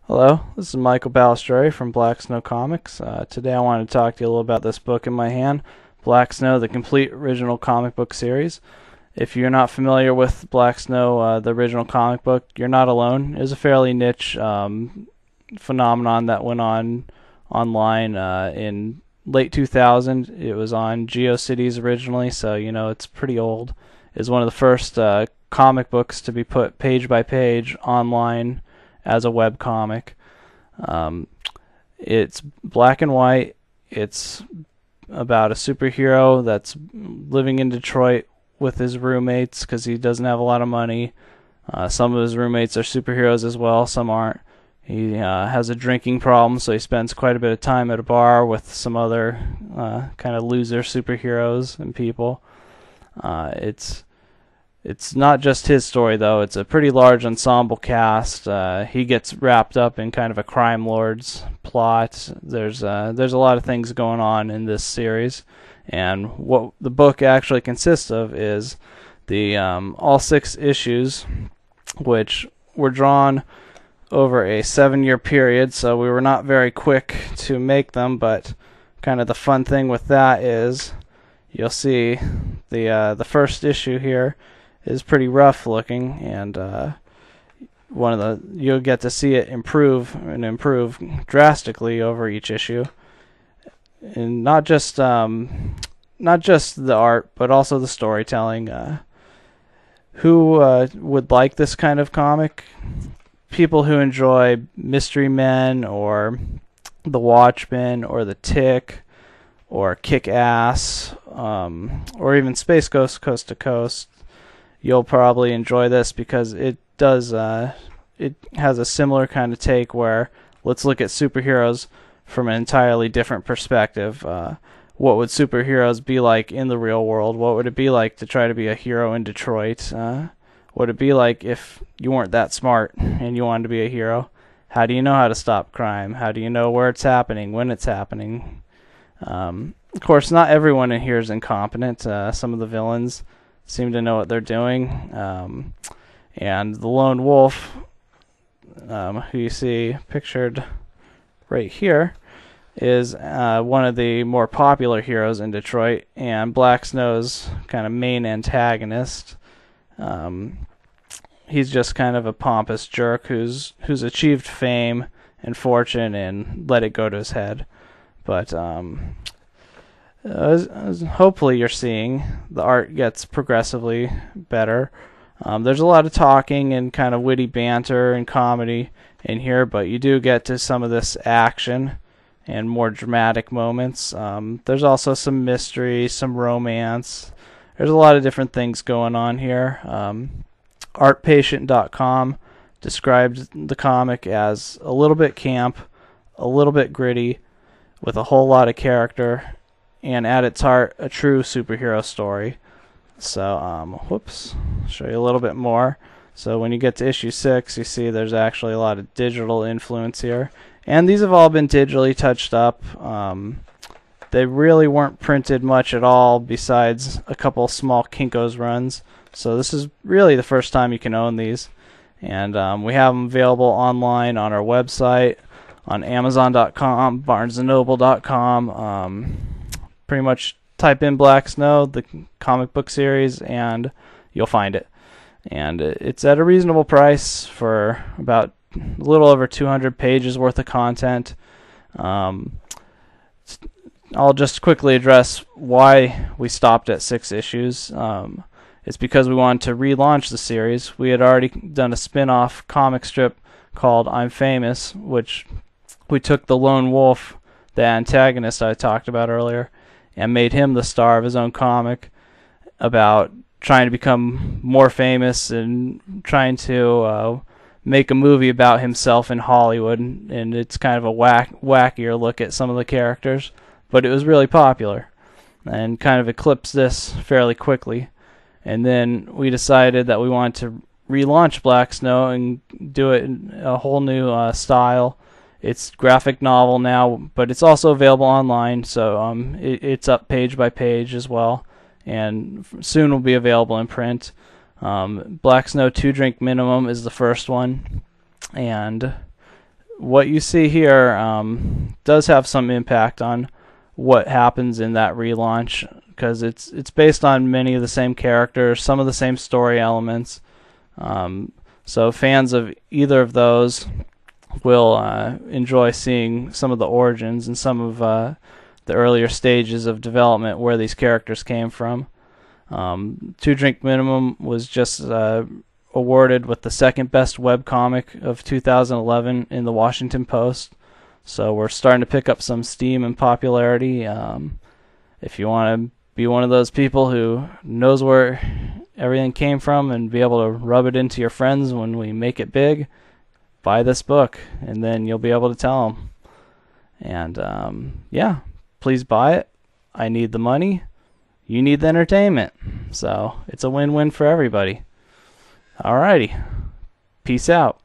Hello, this is Michael Balistreri from Black Snow Comics. Today I want to talk to you a little about this book in my hand, Black Snow, the complete original comic book series. If you're not familiar with Black Snow, the original comic book, you're not alone. It was a fairly niche phenomenon that went on online in late 2000. It was on GeoCities originally, so it's pretty old. It was one of the first comic books to be put page by page online as a web comic. Um, it's black and white. It's about a superhero that's living in Detroit with his roommates because he doesn't have a lot of money. Some of his roommates are superheroes as well, some aren't. He has a drinking problem, so he spends quite a bit of time at a bar with some other kind of loser superheroes and people. It's not just his story, though. It's a pretty large ensemble cast. He gets wrapped up in kind of a crime lord's plot. There's a lot of things going on in this series, and what the book actually consists of is the all 6 issues, which were drawn over a 7-year period. So we were not very quick to make them, but kind of the fun thing with that is you'll see the first issue here is pretty rough looking, and you'll get to see it improve drastically over each issue, and not just the art, but also the storytelling. Who would like this kind of comic? People who enjoy Mystery Men or The Watchmen or The Tick or Kick-Ass, or even Space Ghost Coast to Coast. You'll probably enjoy this because it has a similar kind of take where let's look at superheroes from an entirely different perspective. What would superheroes be like in the real world? What would it be like to try to be a hero in Detroit? What would it be like if you weren't that smart and you wanted to be a hero? How do you know how to stop crime? How do you know where it's happening, when it's happening? Of course, not everyone in here is incompetent. Some of the villains seem to know what they're doing. And the lone wolf, who you see pictured right here, is one of the more popular heroes in Detroit, and Black Snow's kind of main antagonist. He's just kind of a pompous jerk who's achieved fame and fortune and let it go to his head. But as hopefully you're seeing, the art gets progressively better. There's a lot of talking and kind of witty banter and comedy in here, but you do get to some of this action and more dramatic moments. There's also some mystery, some romance. There's a lot of different things going on here. Artpatient.com described the comic as a little bit camp, a little bit gritty, with a whole lot of character, and at its heart, a true superhero story. So, show you a little bit more. So when you get to issue 6, you see there's actually a lot of digital influence here. And these have all been digitally touched up. They really weren't printed much at all besides a couple small Kinko's runs. So this is really the first time you can own these. And we have them available online on our website, on Amazon.com, BarnesandNoble.com. Pretty much type in Black Snow, the comic book series, and you'll find it. And it's at a reasonable price for about a little over 200 pages worth of content. I'll just quickly address why we stopped at 6 issues. It's because we wanted to relaunch the series. We had already done a spin-off comic strip called I'm Famous, which we took the lone wolf, the antagonist I talked about earlier, and made him the star of his own comic about trying to become more famous and trying to make a movie about himself in Hollywood. And it's kind of a wackier look at some of the characters, but it was really popular and kind of eclipsed this fairly quickly. And then we decided that we wanted to relaunch Black Snow and do it in a whole new style. It's graphic novel now, but it's also available online, so it's up page by page as well, and soon will be available in print. Black Snow 2 drink minimum is the first one, and what you see here does have some impact on what happens in that relaunch, because it's based on many of the same characters, some of the same story elements. So fans of either of those will enjoy seeing some of the origins and some of the earlier stages of development where these characters came from. Two Drink Minimum was just awarded with the second best webcomic of 2011 in the Washington Post. So we're starting to pick up some steam and popularity. If you want to be one of those people who knows where everything came from and be able to rub it into your friends when we make it big, buy this book, and then you'll be able to tell them. And yeah, please buy it. I need the money. You need the entertainment. So it's a win-win for everybody. Alrighty. Peace out.